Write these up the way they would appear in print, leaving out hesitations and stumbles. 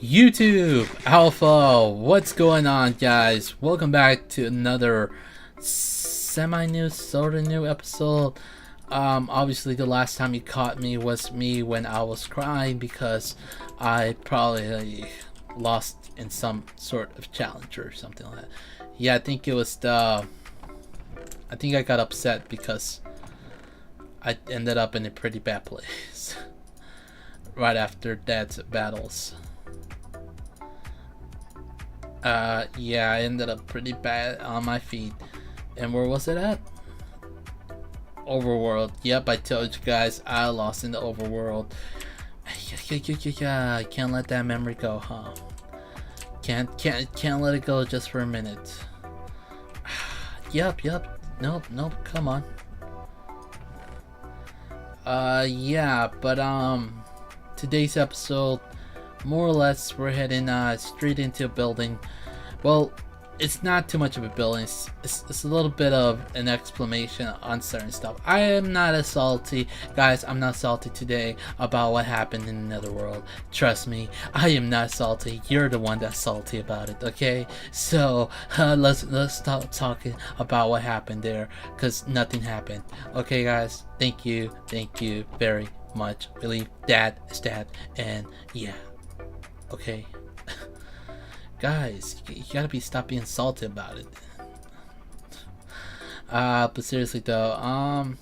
YouTube Alpha, what's going on, guys? Welcome back to another semi-new, sort of new episode. Obviously, the last time you caught me was me when I was crying because I probably lost in some sort of challenge or something like that. Yeah, I think it was I think I got upset because I ended up in a pretty bad place right after Dad's battles. Yeah, I ended up pretty bad on my feet. And where was it at? Overworld. Yep, I told you guys I lost in the overworld. Yeah, I can't let that memory go, huh? Can't let it go just for a minute. Yep. Nope, come on. Yeah, but today's episode, more or less, we're heading straight into a building. Well, it's not too much of a building. It's a little bit of an explanation on certain stuff. I am not as salty, guys. I'm not salty today about what happened in the Netherworld. Trust me, I am not salty. You're the one that's salty about it. Okay, so let's stop talking about what happened there, cause nothing happened. Okay, guys. Thank you very much. Really, that is that, and yeah. Okay. Guys, you gotta stop being salty about it. But seriously though,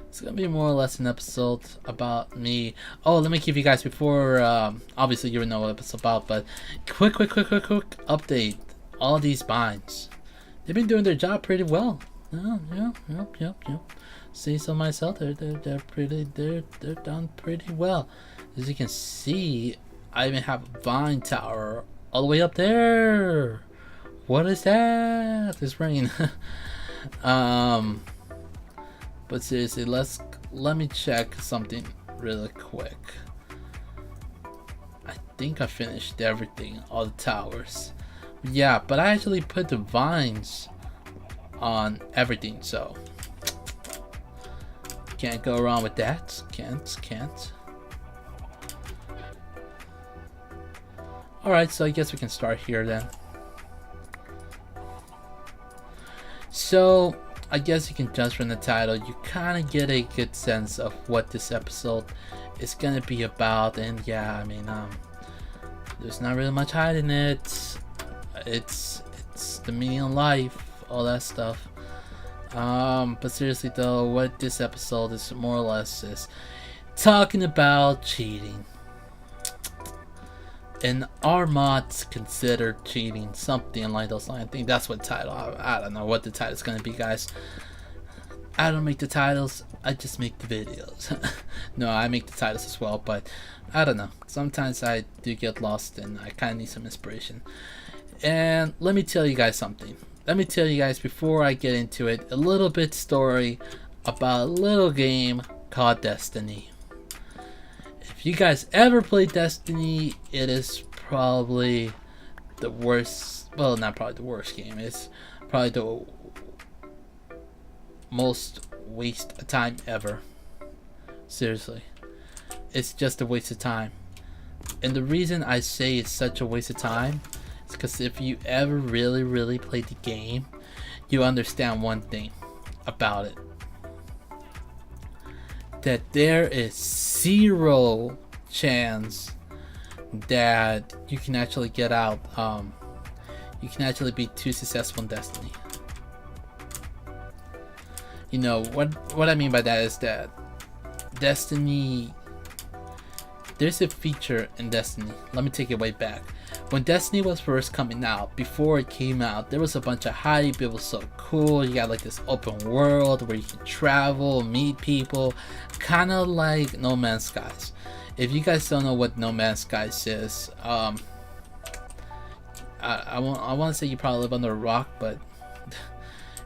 it's gonna be more or less an episode about me. Oh, let me give you guys before, obviously you know what it's about, but quick update. All these binds, they've been doing their job pretty well. Yep. Say so myself. They're done pretty well. As you can see, I even have a vine tower all the way up there. What is that? It's rain. But seriously, let me check something really quick. I think I finished everything, all the towers. Yeah, but I actually put the vines on everything, so can't go wrong with that. Can't. Alright, so I guess we can start here then. So, I guess you can judge from the title, you kind of get a good sense of what this episode is going to be about. And yeah, I mean, there's not really much hiding it. It's the meaning of life, all that stuff. But seriously though, what this episode is more or less is talking about cheating. And are mods considered cheating? Something like those lines. I think that's what title. I don't know what the title's gonna be, guys. I don't make the titles. I just make the videos. No, I make the titles as well, but I don't know. Sometimes I do get lost, and I kind of need some inspiration. And let me tell you guys something. Let me tell you guys before I get into it a little bit story about a little game called Destiny. If you guys ever played Destiny, it is probably the worst, well, not probably the worst game, it's probably the most waste of time ever. Seriously, it's just a waste of time. And the reason I say it's such a waste of time is because if you ever really played the game, you understand one thing about it. That there is zero chance that you can actually get out. You can actually be too successful in Destiny. You know what I mean by that is that Destiny, there's a feature in Destiny. Let me take it way back. When Destiny was first coming out, before it came out, there was a bunch of hype. It was so cool. You got like this open world where you can travel, meet people, kind of like No Man's Skies. If you guys don't know what No Man's Skies is, I want to say you probably live under a rock, but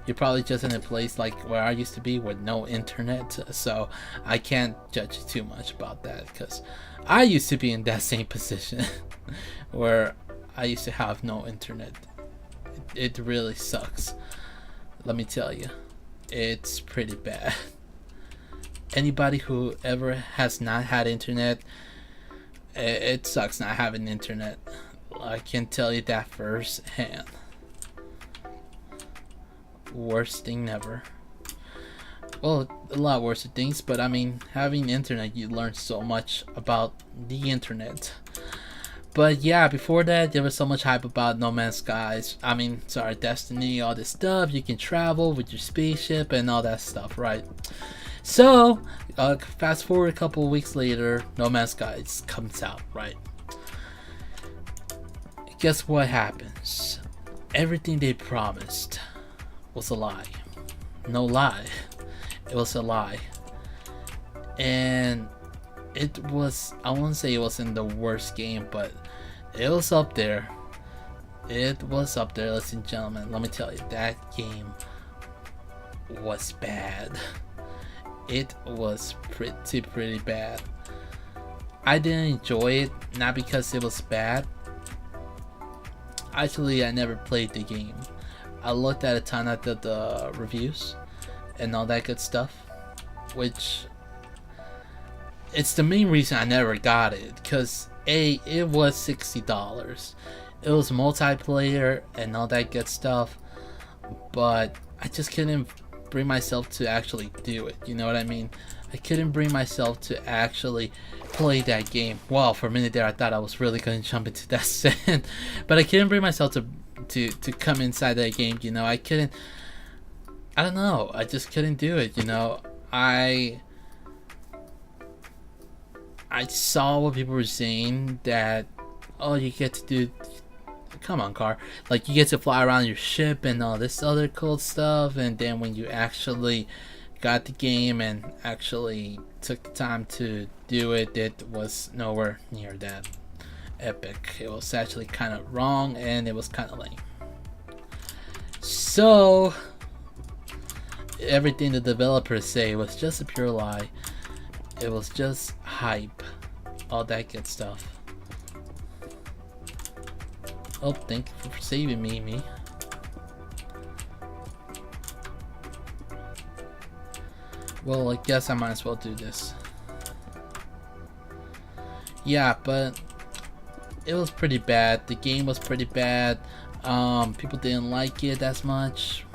you're probably just in a place like where I used to be with no internet, so I can't judge you too much about that because I used to be in that same position where I used to have no internet. It really sucks. Let me tell you, it's pretty bad. Anybody who ever has not had internet, It sucks not having internet. I can tell you that firsthand. Worst thing ever. Well, a lot worse things, but I mean, having internet, you learn so much about the internet. But yeah, before that, there was so much hype about No Man's Skies. I mean, sorry, Destiny, all this stuff. You can travel with your spaceship and all that stuff, right? So, fast forward a couple of weeks later, No Man's Skies comes out, right? Guess what happens? Everything they promised was a lie. No lie. It was a lie. And it was, I won't say it wasn't the worst game, but it was up there. It was up there, ladies and gentlemen. Let me tell you, that game was bad. It was pretty bad. I didn't enjoy it, not because it was bad. Actually, I never played the game. I looked at a ton of the reviews and all that good stuff, which it's the main reason I never got it, because it was $60. It was multiplayer and all that good stuff, but I just couldn't bring myself to actually do it. You know what I mean? I couldn't bring myself to actually play that game. Well, for a minute there, I thought I was really gonna jump into that scene, but I couldn't bring myself to come inside that game. You know, I couldn't. I don't know. I just couldn't do it. You know, I saw what people were saying that, oh, you get to do. Come on, car. Like, you get to fly around your ship and all this other cool stuff, and then when you actually got the game and actually took the time to do it, it was nowhere near that epic. It was actually kind of wrong, and it was kind of lame. So everything the developers say was just a pure lie. It was just hype, all that good stuff. Oh, thank you for saving me. Well, I guess I might as well do this. Yeah, but it was pretty bad. The game was pretty bad. People didn't like it as much.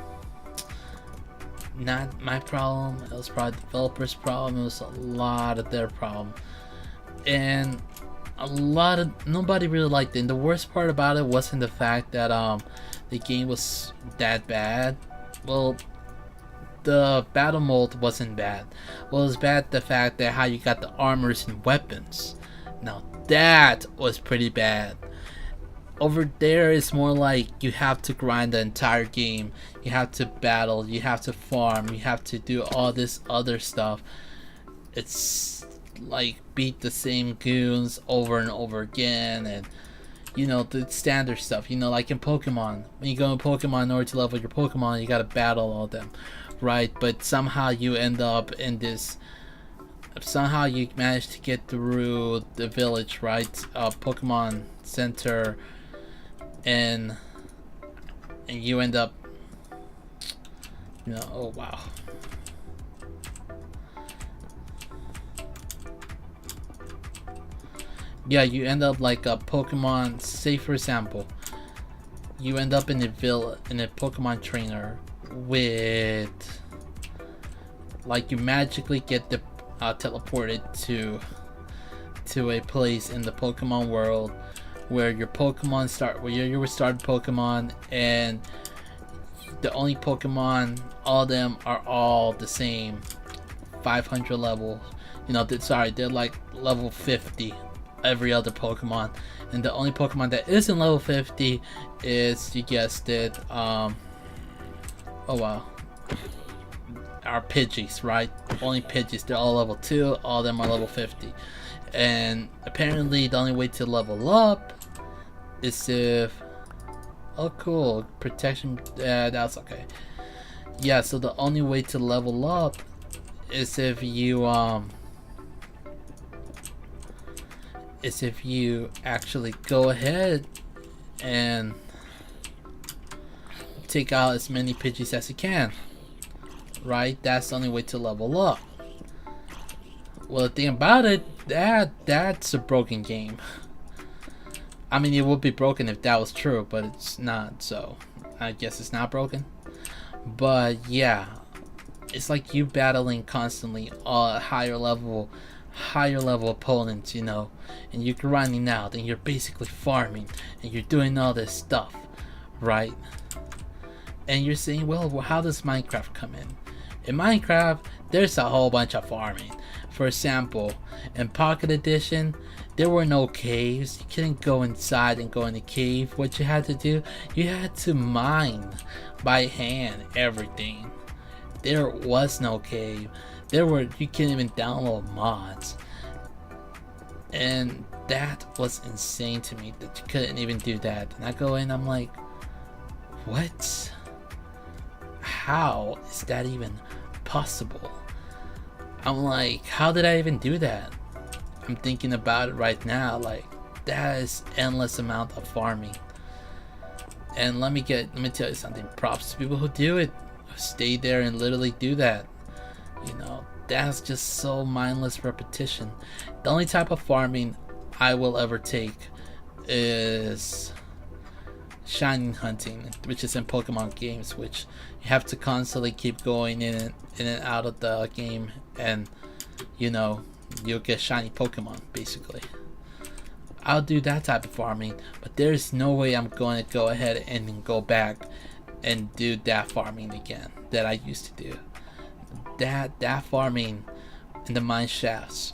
Not my problem. It was probably the developer's problem. It was a lot of their problem. And nobody really liked it. And the worst part about it wasn't the fact that the game was that bad. Well, the battle mode wasn't bad. Well, it was bad the fact that how you got the armors and weapons. Now that was pretty bad. Over there, it's more like you have to grind the entire game. You have to battle, you have to farm, you have to do all this other stuff. It's like beat the same goons over and over again, and you know, the standard stuff. You know, like in Pokemon, when you go in Pokemon, in order to level your Pokemon, you gotta battle all of them, right? But somehow you end up in this, somehow you manage to get through the village, right? Pokemon Center, and you end up, you know, oh wow. Yeah, you end up like a Pokemon, say for example, you end up in a Pokemon trainer with, like, you magically get the teleported to a place in the Pokemon world where your Pokemon start, where you started Pokemon, and the only Pokemon, all of them are all the same, 500 levels. You know, they're like level 50. Every other Pokemon, and the only Pokemon that isn't level 50 is, you guessed it, oh wow, our Pidgeys, right? Only Pidgeys, they're all level 2, all of them are level 50. And apparently the only way to level up is if, oh cool, protection, that's okay. Yeah, so the only way to level up is if you actually go ahead and take out as many Pidgeys as you can, right? That's the only way to level up. Well, the thing about it, that's a broken game. I mean, it would be broken if that was true, but it's not, so I guess it's not broken. But yeah, it's like you battling constantly higher level opponents, you know, and you're grinding out and you're basically farming and you're doing all this stuff, right? And you're saying, well, how does Minecraft come in? In Minecraft, there's a whole bunch of farming. For example, in Pocket Edition, there were no caves. You couldn't go inside and go in the cave. What you had to do, you had to mine by hand everything. There was no cave. You couldn't even download mods. And that was insane to me that you couldn't even do that. And I go in, I'm like, what? How is that even possible? I'm like, how did I even do that? I'm thinking about it right now, like, that is endless amount of farming. And let me tell you something, props to people who do it, who stay there and literally do that. You know, that's just so mindless repetition. The only type of farming I will ever take is shining hunting, which is in Pokemon games, which you have to constantly keep going in and out of the game, and you know, you'll get shiny Pokemon basically. I'll do that type of farming, but there's no way I'm going to go ahead and go back and do that farming again that I used to do. That farming in the mine shafts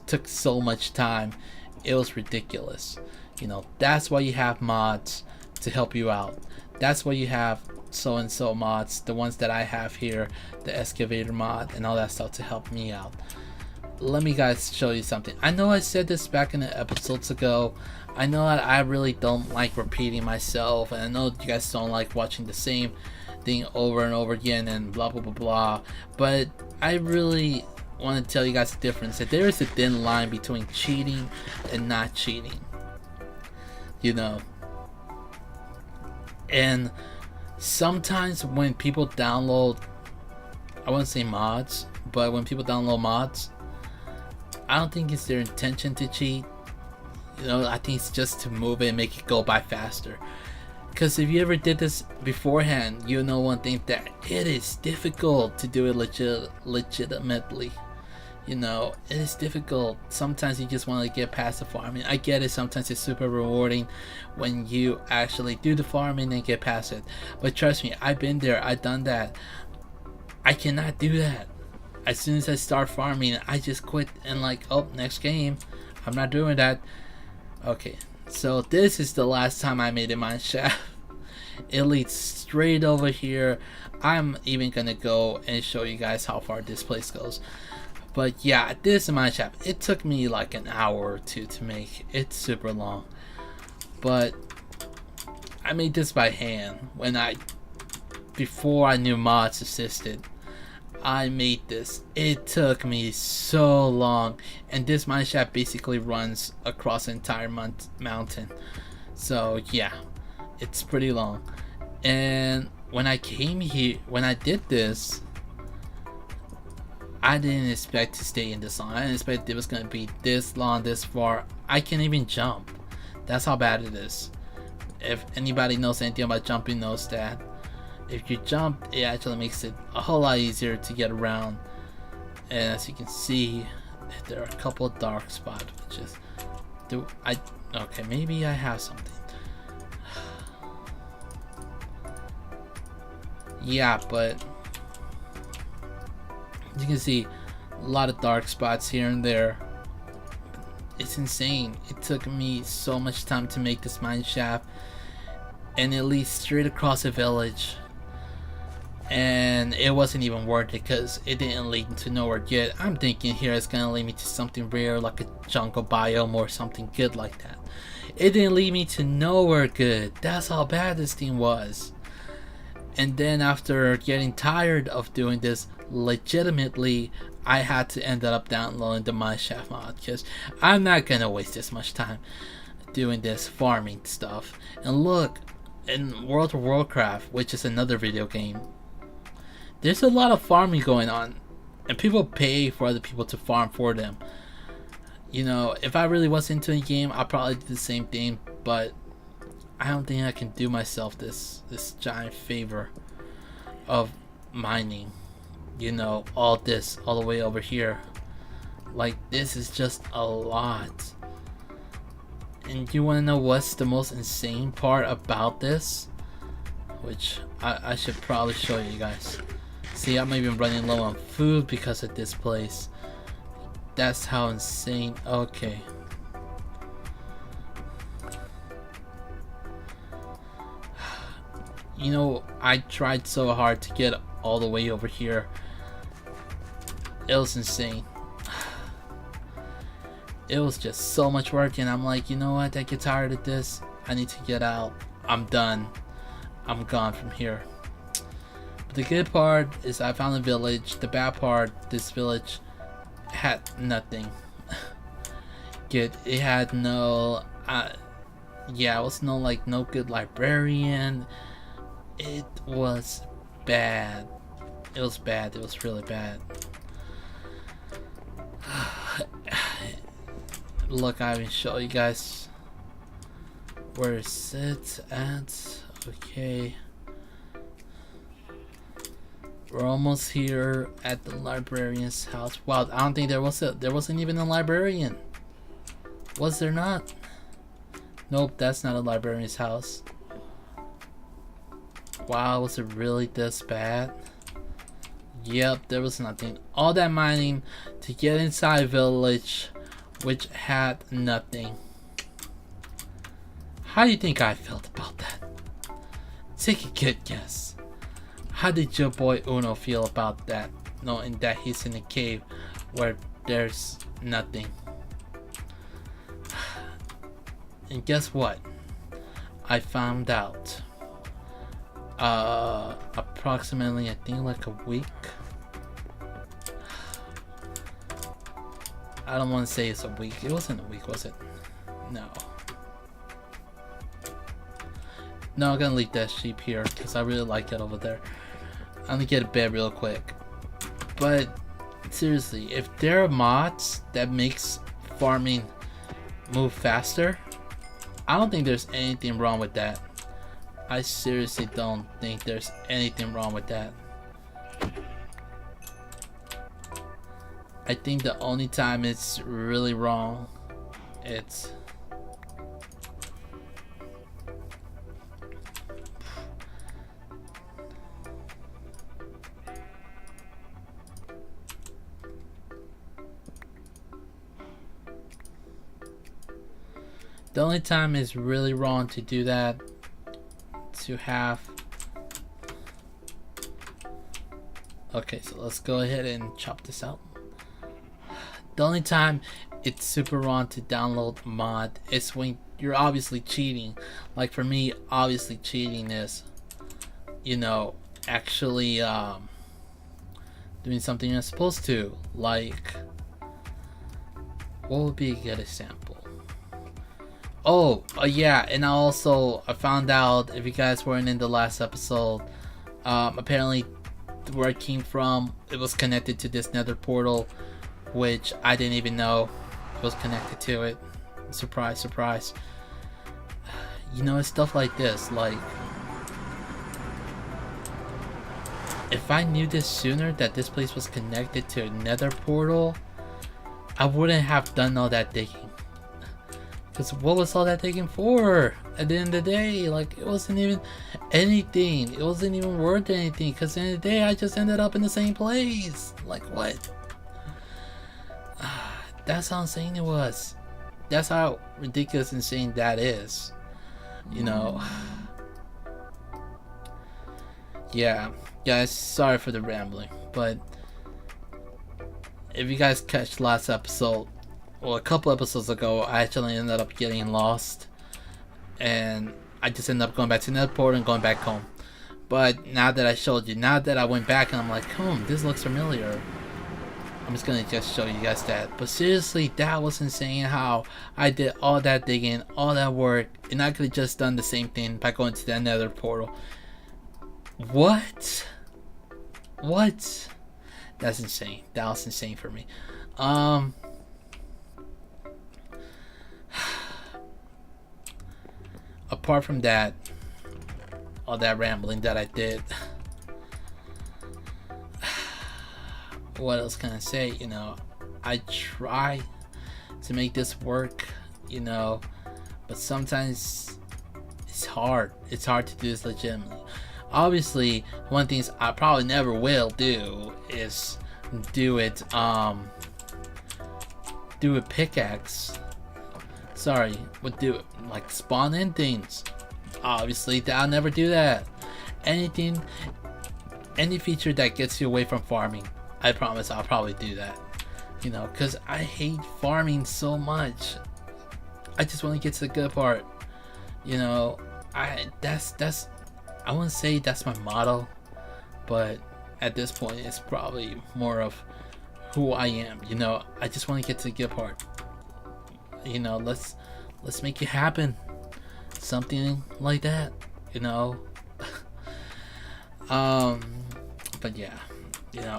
took so much time. It was ridiculous. You know, that's why you have mods to help you out. That's why you have so and so mods, the ones that I have here, the excavator mod and all that stuff to help me out. Let me guys show you something. I know I said this back in the episodes ago. I know that I really don't like repeating myself, and I know you guys don't like watching the same thing over and over again and blah blah blah blah, but I really want to tell you guys the difference, that there is a thin line between cheating and not cheating, you know. And sometimes when people download, I wouldn't say mods, but when people download mods, I don't think it's their intention to cheat. You know, I think it's just to move it and make it go by faster. Because if you ever did this beforehand, you know one thing, that it is difficult to do it legitimately. You know, it is difficult. Sometimes you just want to get past the farming. I get it, sometimes it's super rewarding when you actually do the farming and get past it. But trust me, I've been there, I've done that. I cannot do that. As soon as I start farming, I just quit and like, oh, next game. I'm not doing that. Okay, so this is the last time I made a mine shaft. It leads straight over here. I'm even gonna go and show you guys how far this place goes. But yeah, this is mine shaft. It took me like an hour or two to make. It's super long. But I made this by hand before I knew mods existed. I made this. It took me so long, and this mine shaft basically runs across the entire mountain. So yeah, it's pretty long. And when I came here, when I did this, I didn't expect to stay in this long. I didn't expect it was gonna be this long, this far. I can't even jump. That's how bad it is. If anybody knows anything about jumping knows that if you jump, it actually makes it a whole lot easier to get around. And as you can see, there are a couple of dark spots, which is, okay, maybe I have something. Yeah, but you can see a lot of dark spots here and there. It's insane. It took me so much time to make this mine shaft, and it leads straight across a village. And it wasn't even worth it because it didn't lead to nowhere yet. I'm thinking here it's gonna lead me to something rare, like a jungle biome or something good like that. It didn't lead me to nowhere good. That's how bad this thing was. And then after getting tired of doing this legitimately, I had to end up downloading the mineshaft mod, because I'm not gonna waste this much time doing this farming stuff. And look, in World of Warcraft, which is another video game, there's a lot of farming going on. And people pay for other people to farm for them. You know, if I really was into a game, I'd probably do the same thing, but I don't think I can do myself this giant favor of mining, you know, all this all the way over here. Like, this is just a lot. And you want to know what's the most insane part about this? Which I should probably show you guys. See, I'm even running low on food because of this place. That's how insane. Okay. You know, I tried so hard to get all the way over here. It was insane. It was just so much work, and I'm like, you know what, I get tired of this. I need to get out. I'm done. I'm gone from here. But the good part is I found a village. The bad part, this village had nothing. It had no yeah, it was no good librarian. It was bad. It was bad. It was really bad. Look, I even show you guys where is it at. Okay, we're almost here at the librarian's house. Wow, I don't think there wasn't even a librarian. Was there not? Nope, that's not a librarian's house. Wow, was it really this bad? Yep, there was nothing. All that mining to get inside a village which had nothing. How do you think I felt about that? Take a good guess. How did your boy Uno feel about that, knowing that he's in a cave where there's nothing? And guess what? I found out approximately, I think, like a week. I don't want to say it's a week. It wasn't a week, was it? No. No, I'm gonna leave that sheep here because I really like it over there. I'm gonna get a bed real quick. But seriously, if there are mods that makes farming move faster, I don't think there's anything wrong with that. I seriously don't think there's anything wrong with that. I think the only time it's really wrong, it's the only time it's really wrong to do that, to have. Okay, so let's go ahead and chop this out. The only time it's super wrong to download a mod is when you're obviously cheating. Like for me, obviously cheating is, you know, actually doing something you're supposed to. Like, what would be a good example? Oh, yeah, and I found out, if you guys weren't in the last episode, apparently where it came from, it was connected to this nether portal, which I didn't even know it was connected to it. Surprise, surprise. You know, it's stuff like this, like, if I knew this sooner, that this place was connected to a nether portal, I wouldn't have done all that digging. Because what was all that digging for? At the end of the day, like, it wasn't even anything. It wasn't even worth anything. Because at the end of the day, I just ended up in the same place. Like, what? That's how insane it was. That's how ridiculous insane that is. You know. Yeah. Guys, sorry for the rambling. But if you guys catch last episode, well, a couple episodes ago, I actually ended up getting lost, and I just ended up going back to the port and going back home. But now that I showed you, now that I went back and I'm like, this looks familiar, I'm just gonna just show you guys that. But seriously, that was insane how I did all that digging, all that work, and I could have just done the same thing by going to that nether portal. What? That's insane. That was insane for me. Apart from that, all that rambling that I did, what else can I say? You know, I try to make this work, you know, but sometimes it's hard. It's hard to do this legitimately. Obviously, one of the things I probably never will do is do it pickaxe. Sorry, would do it like spawn in things. Obviously, I'll never do that. Any feature that gets you away from farming, I promise I'll probably do that. You know, cause I hate farming so much. I just want to get to the good part. You know, I wouldn't say that's my motto, but at this point, it's probably more of who I am. You know, I just want to get to the good part. You know, let's make it happen. Something like that. You know. But yeah, you know,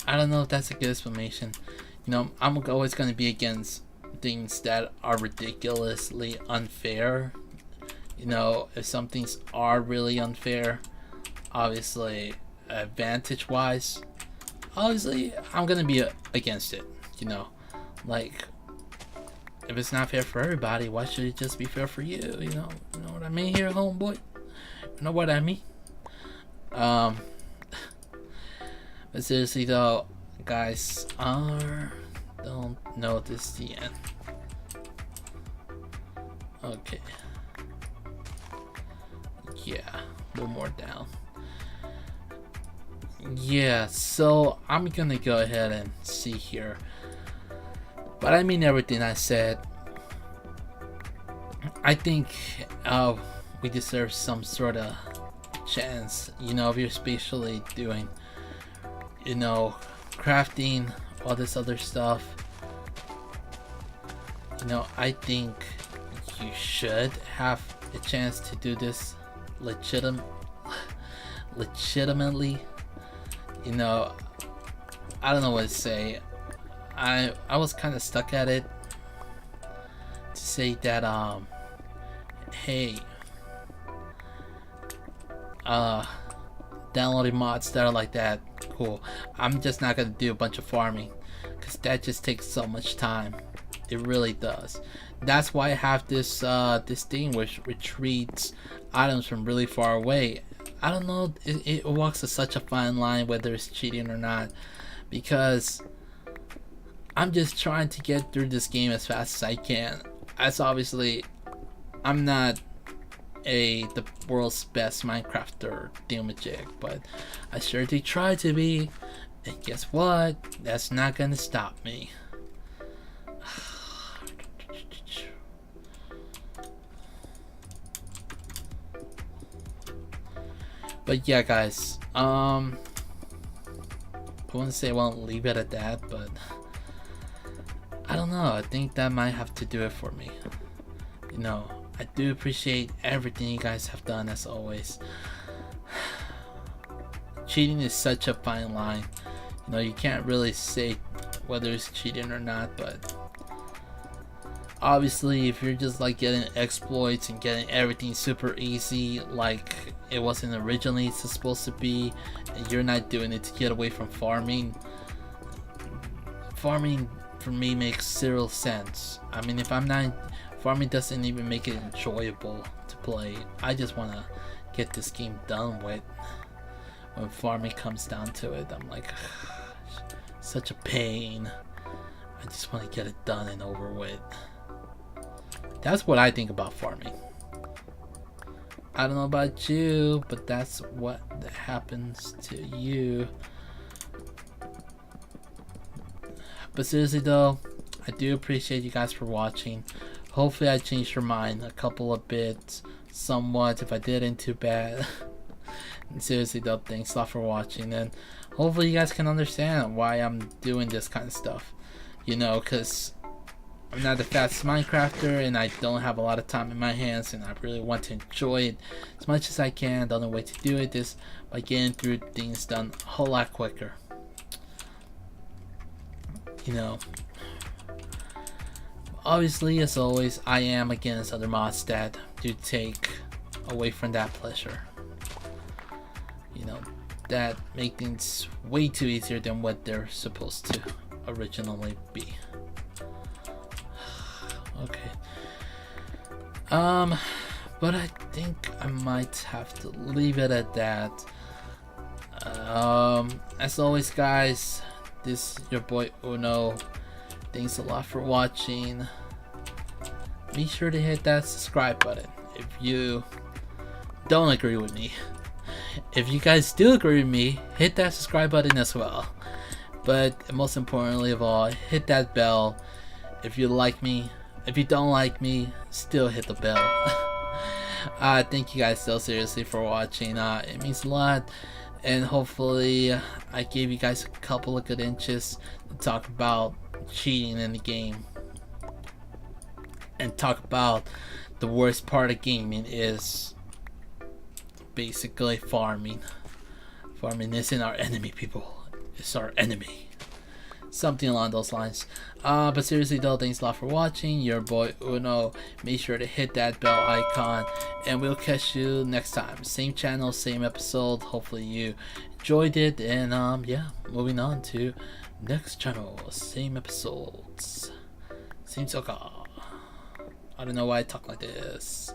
I don't know if that's a good explanation. You know, I'm always going to be against things that are ridiculously unfair. You know, if some things are really unfair, obviously, advantage wise, obviously, I'm going to be against it. You know, like, if it's not fair for everybody, why should it just be fair for you? You know what I mean here, homeboy? You know what I mean? But seriously though, guys, don't know this is the end. Okay. Yeah, one more down. Yeah, so I'm gonna go ahead and see here. But I mean everything I said. I think we deserve some sort of chance. You know, if you're especially doing, you know, crafting, all this other stuff. You know, I think you should have a chance to do this legitimately. You know, I don't know what to say. I was kind of stuck at it to say that hey, downloading mods that are like that, cool. I'm just not gonna do a bunch of farming because that just takes so much time. It really does. That's why I have this this thing which retrieves items from really far away. I don't know, it walks such a fine line whether it's cheating or not, because I'm just trying to get through this game as fast as I can. As obviously, I'm not the world's best Minecrafter thingamajig, but I sure do try to be. And guess what? That's not gonna stop me. But yeah, guys, I wouldn't say I won't leave it at that, but I don't know. I think that might have to do it for me. You know, I do appreciate everything you guys have done as always. Cheating is such a fine line. You know, you can't really say whether it's cheating or not, but obviously if you're just like getting exploits and getting everything super easy like it wasn't originally supposed to be, and you're not doing it to get away from farming for me makes zero sense. I mean, if I'm not farming, doesn't even make it enjoyable to play. I just want to get this game done with. When farming comes down to it, I'm like, such a pain. I just want to get it done and over with. That's what I think about farming. I don't know about you, but that's what happens to you. But seriously though, I do appreciate you guys for watching. Hopefully I changed your mind a couple of bits, somewhat. If I didn't, too bad. And seriously though, thanks a lot for watching, and hopefully you guys can understand why I'm doing this kind of stuff. You know, because I'm not the fastest Minecrafter and I don't have a lot of time in my hands, and I really want to enjoy it as much as I can. The only way to do it is by getting through things done a whole lot quicker. you know, obviously, as always, I am against other mods that do take away from that pleasure. You know, that make things way too easier than what they're supposed to originally be. Okay. But I think I might have to leave it at that. As always, guys, this is your boy Uno. Thanks a lot for watching. Be sure to hit that subscribe button if you don't agree with me. If you guys do agree with me, hit that subscribe button as well. But most importantly of all, hit that bell. If you like me, if you don't like me, still hit the bell. Thank you guys so seriously for watching. It means a lot. And hopefully I gave you guys a couple of good inches to talk about cheating in the game. And talk about the worst part of gaming is basically farming. Farming isn't our enemy, people. It's our enemy. Something along those lines. But seriously though, thanks a lot for watching. Your boy Uno. Make sure to hit that bell icon. And we'll catch you next time. Same channel, same episode. Hopefully you enjoyed it. And yeah, moving on to next channel. Same episodes. Same soccer. I don't know why I talk like this.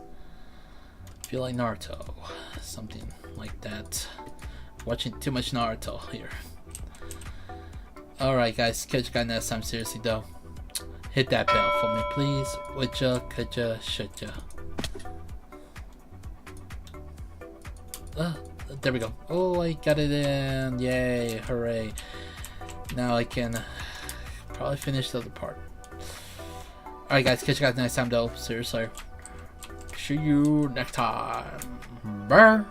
I feel like Naruto. Something like that. Watching too much Naruto here. Alright guys, catch you guys next time. Seriously though, hit that bell for me please. Would ya, could ya, should ya. There we go. Oh, I got it in. Yay, hooray. Now I can probably finish the other part. Alright guys, catch you guys next time though. Seriously. See you next time. Bye.